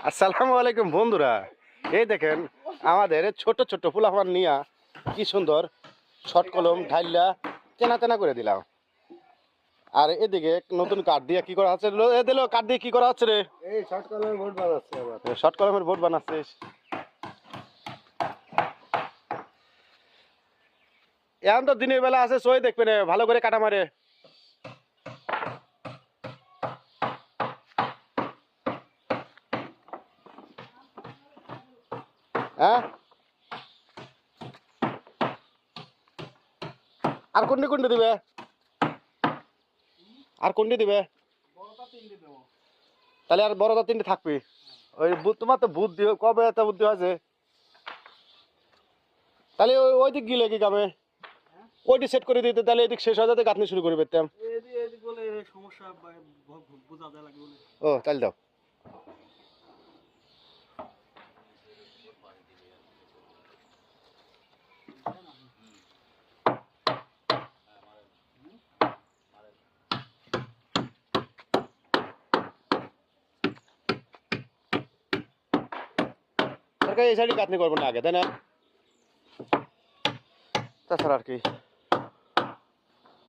আসসালামু আলাইকুম বন্ধুরা, এই দেখেন আমাদের ছোট ছোট ফুলাফান নিয়া কি সুন্দর শর্ট কলম ঢাইলা চেনা চেনা করে দিলাম। আর এদিকে নতুন কাঠ দিয়ে কি করা হচ্ছে, কাঠ দিয়ে কি করা হচ্ছে রে? এই শর্ট কলমের বোর্ড বানাচ্ছে আবার। শর্ট কলমের বোর্ড বানাচ্ছিস? এখন তো দিনের বেলা আছে, সই দেখবে না, ভালো করে কাটা মারে। হ্যাঁ, আর কোনটি কোনটি দিবে? আর কোনটি দিবে? তাহলে আর বড়টা তিনটে থাকবি। ওই তোমার তো বুদ্ধি কবে এত বুদ্ধি হয়েছে? তাহলে ওই দিক গিলে কি কামে ওইটি সেট করে দিতে, তাহলে এদিক শেষ হয়ে যাতে গাঁথনি শুরু করে পেতাম। ও তাহলে দাও। সরকার এই সাইডে গাঁথনি করবো না আগে, তাই না? তাছাড়া আর কি।